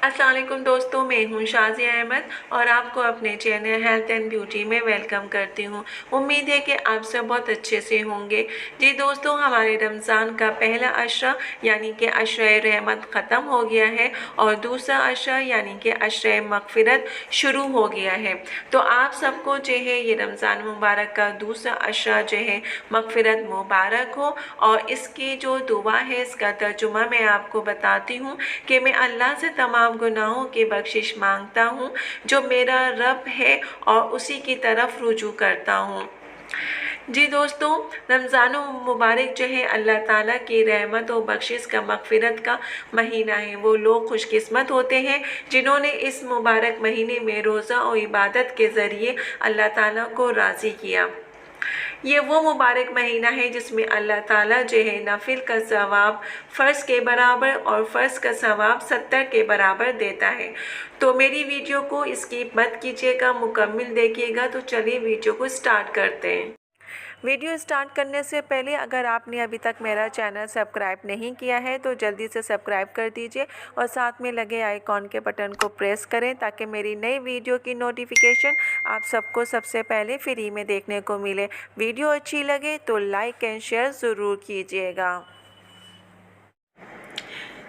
अस्सलाम वालेकुम दोस्तों, मैं हूँ शाज़िया अहमद और आपको अपने चैनल हेल्थ एंड ब्यूटी में वेलकम करती हूँ। उम्मीद है कि आप सब बहुत अच्छे से होंगे। जी दोस्तों, हमारे रमज़ान का पहला अशरा यानी कि अशरा रहमत ख़त्म हो गया है और दूसरा अशरा यानी कि अशरा मग़फ़िरत शुरू हो गया है। तो आप सबको जो है ये रमज़ान मुबारक का दूसरा अशरा जो है मग़फ़िरत मुबारक हो। और इसकी जो दुआ है इसका तर्जुमा मैं आपको बताती हूँ कि मैं अल्लाह से तमाम गुनाहों की बख्शिश मांगता हूँ जो मेरा रब है और उसी की तरफ रुजू करता हूँ। जी दोस्तों, रमज़ान मुबारक जो है अल्लाह ताला की रहमत और बख्शिश का मग़फ़िरत का महीना है। वो लोग खुशकिस्मत होते हैं जिन्होंने इस मुबारक महीने में रोज़ा और इबादत के ज़रिए अल्लाह ताला को राज़ी किया। ये वो मुबारक महीना है जिसमें अल्लाह ताला जो है नफिल का सवाब फ़र्ज़ के बराबर और फ़र्ज़ का सवाब 70 के बराबर देता है। तो मेरी वीडियो को स्किप मत कीजिएगा, मुकम्मल देखिएगा। तो चलिए वीडियो को स्टार्ट करते हैं। वीडियो स्टार्ट करने से पहले अगर आपने अभी तक मेरा चैनल सब्सक्राइब नहीं किया है तो जल्दी से सब्सक्राइब कर दीजिए और साथ में लगे आइकॉन के बटन को प्रेस करें ताकि मेरी नई वीडियो की नोटिफिकेशन आप सबको सबसे पहले फ्री में देखने को मिले। वीडियो अच्छी लगे तो लाइक एंड शेयर ज़रूर कीजिएगा।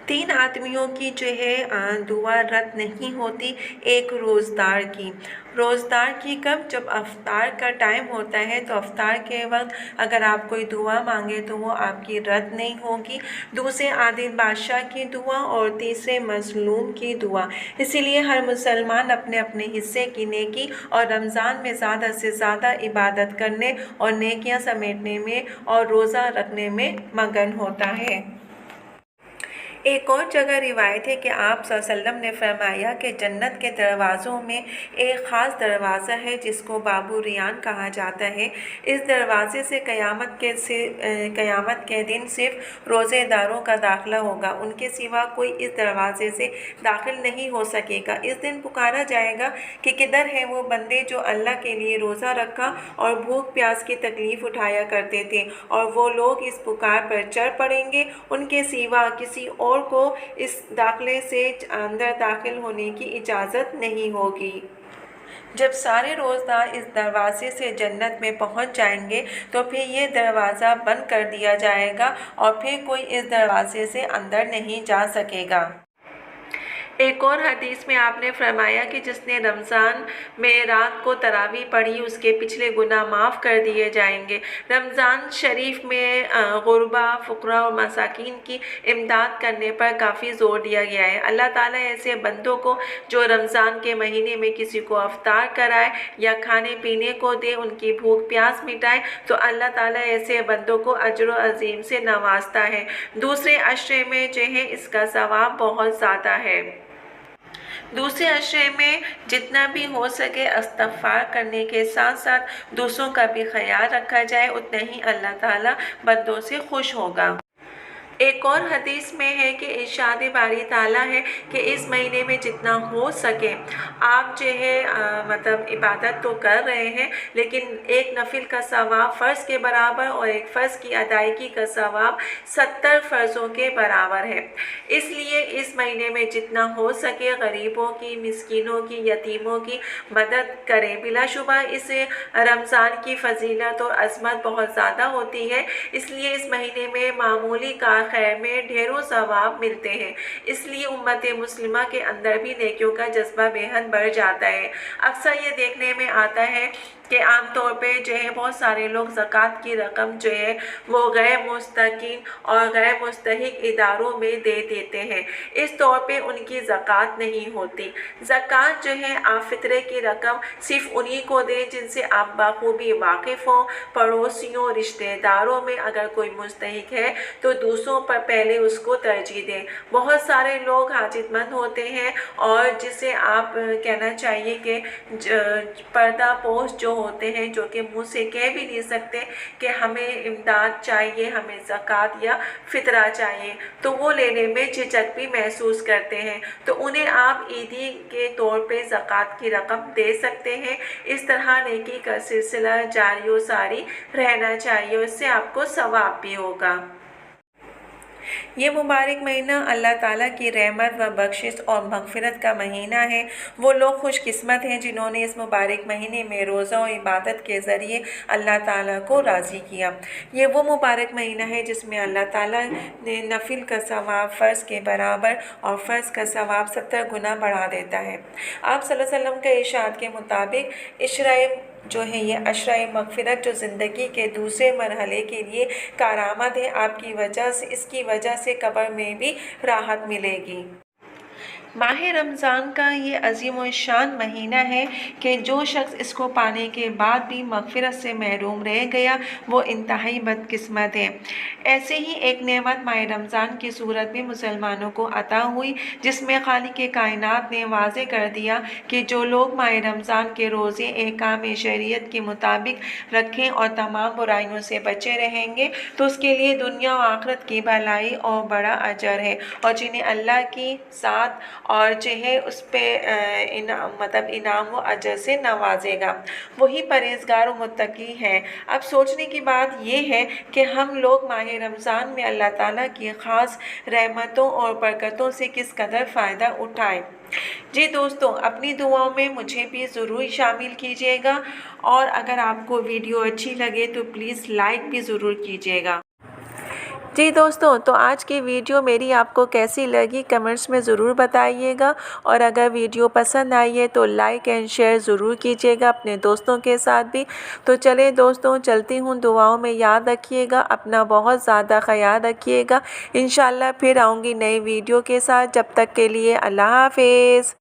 3 आदमियों की जो है दुआ रद्द नहीं होती, एक रोज़दार की। रोज़दार की कब? जब अफ्तार का टाइम होता है तो अफ्तार के वक्त अगर आप कोई दुआ मांगे तो वो आपकी रद्द नहीं होगी। दूसरे आदिल बादशाह की दुआ और तीसरे मज़लूम की दुआ। इसीलिए हर मुसलमान अपने अपने हिस्से की नेकी और रमज़ान में ज़्यादा से ज़्यादा इबादत करने और नेकियां समेटने में और रोज़ा रखने में मगन होता है। एक और जगह रिवायत है कि आप सल्लल्लाहु अलैहि वसल्लम ने फरमाया कि जन्नत के दरवाज़ों में एक ख़ास दरवाज़ा है जिसको बाबू रियान कहा जाता है। इस दरवाज़े से क़यामत के दिन सिर्फ रोज़ेदारों का दाखिला होगा, उनके सिवा कोई इस दरवाज़े से दाखिल नहीं हो सकेगा। इस दिन पुकारा जाएगा कि किधर है वो बंदे जो अल्लाह के लिए रोज़ा रखा और भूख प्यास की तकलीफ़ उठाया करते थे। और वो लोग इस पुकार पर चढ़ पड़ेंगे, उनके सिवा किसी और को इस दाखिले से अंदर दाखिल होने की इजाज़त नहीं होगी। जब सारे रोज़दार इस दरवाज़े से जन्नत में पहुंच जाएंगे तो फिर ये दरवाज़ा बंद कर दिया जाएगा और फिर कोई इस दरवाज़े से अंदर नहीं जा सकेगा। एक और हदीस में आपने फरमाया कि जिसने रमज़ान में रात को तरावी पढ़ी उसके पिछले गुनाह माफ़ कर दिए जाएंगे। रमज़ान शरीफ में गुरबा, फ़ुक़रा और मसाकीन की इमदाद करने पर काफ़ी ज़ोर दिया गया है। अल्लाह ताला ऐसे बंदों को जो रमज़ान के महीने में किसी को अफ्तार कराए या खाने पीने को दे, उनकी भूख प्यास मिटाए, तो अल्लाह ताला ऐसे बंदों को अजर अज़ीम से नवाजता है। दूसरे अशरे में जो है इसका सवाब बहुत ज़्यादा है। दूसरे अशरे में जितना भी हो सके इस्तग़फ़ार करने के साथ साथ दूसरों का भी ख्याल रखा जाए, उतना ही अल्लाह ताला बंदों से खुश होगा। एक और हदीस में है कि इरशाद बारी ताला है कि इस महीने में जितना हो सके आप जो है मतलब इबादत तो कर रहे हैं, लेकिन एक नफिल का सवाब फ़र्ज़ के बराबर और एक फ़र्ज़ की अदायगी का सवाब 70 फ़र्ज़ों के बराबर है। इसलिए इस महीने में जितना हो सके गरीबों की, मिस्कीनों की, यतीमों की मदद करें। बिलाशुबा इस रमज़ान की फ़जीलत और अज़मत बहुत ज़्यादा होती है, इसलिए इस महीने में मामूली का खैर में ढेरों सवाब मिलते हैं। इसलिए उम्मत मुस्लिमा के अंदर भी नेकियों का जज्बा बेहद बढ़ जाता है। अक्सर ये देखने में आता है कि आम तौर पे जो है बहुत सारे लोग ज़कात की रकम जो है वो गैर मुस्तकीन और गैर मुस्तहिक इदारों में दे देते हैं। इस तौर पे उनकी ज़कात नहीं होती। ज़कात जो है आप फ़ितरे की रकम सिर्फ उन्हीं को दें जिनसे आप बाखूबी वाकिफ़ हों। पड़ोसियों, रिश्तेदारों में अगर कोई मुस्तहिक है तो दूसरों पर पहले उसको तरजीह दें। बहुत सारे लोग हाजतमंद होते हैं और जिसे आप कहना चाहिए कि पर्दा पोश जो होते हैं, जो कि मुँह से कह भी नहीं सकते कि हमें इमदाद चाहिए, हमें ज़कात या फ़ितरा चाहिए, तो वो लेने में झिझक भी महसूस करते हैं। तो उन्हें आप ईदी के तौर पे ज़कात की रकम दे सकते हैं। इस तरह नेकी का सिलसिला जारी व सारी रहना चाहिए, इससे आपको सवाब भी होगा। یہ مبارک مہینہ اللہ تعالیٰ کی رحمت و بخشش اور مغفرت کا مہینہ ہے۔ وہ لوگ خوش قسمت ہیں جنہوں نے اس مبارک مہینے میں روزہ و عبادت کے ذریعے اللہ تعالیٰ کو راضی کیا۔ یہ وہ مبارک مہینہ ہے جس میں اللہ تعالیٰ نے نفل کا ثواب فرض کے برابر اور فرض کا ثواب 70 گنا بڑھا دیتا ہے۔ آپ صلی اللہ علیہ وسلم کے ارشاد کے مطابق یہ عشرہ مغفرت جو زندگی کے دوسرے مرحلے کے لیے کارآمد ہے، اس کی وجہ سے قبر میں بھی راحت ملے گی۔ ماہ رمضان کا یہ عظیم الشان مہینہ ہے کہ جو شخص اس کو پانے کے بعد بھی مغفرت سے محروم رہ گیا وہ انتہائی بدقسمت ہے۔ ایسے ہی ایک نعمت ماہ رمضان کی صورت میں مسلمانوں کو عطا ہوئی، جس میں خالق کائنات نے واضح کر دیا کہ جو لوگ ماہ رمضان کے روزے احکام شریعت کے مطابق رکھیں اور تمام برائیوں سے بچے رہیں گے تو اس کے لیے دنیا و آخرت کی بھلائی اور بڑا اجر ہے، اور جنہیں اللہ کی ذات اور اس پہ انعام و اجر سے نوازے گا، وہی پرہیزگار و متقی ہیں۔ اب سوچنے کی بات یہ ہے کہ ہم لوگ ماہ رمضان میں اللہ تعالیٰ کی خاص رحمتوں اور برکتوں سے کس قدر فائدہ اٹھائیں۔ جی دوستوں، اپنی دعاؤں میں مجھے بھی ضرور شامل کیجیے گا، اور اگر آپ کو ویڈیو اچھی لگے تو پلیز لائک بھی ضرور کیجیے گا۔ جی دوستوں، تو آج کی ویڈیو میری آپ کو کیسی لگی کمنٹس میں ضرور بتائیے گا، اور اگر ویڈیو پسند آئی ہے تو لائک اینڈ شیئر ضرور کیجیے گا اپنے دوستوں کے ساتھ بھی۔ تو چلیں دوستوں، چلتی ہوں، دعاؤں میں یاد رکھیے گا، اپنا بہت زیادہ خیال رکھیے گا۔ انشاءاللہ پھر آؤں گی نئی ویڈیو کے ساتھ، جب تک کے لیے اللہ حافظ۔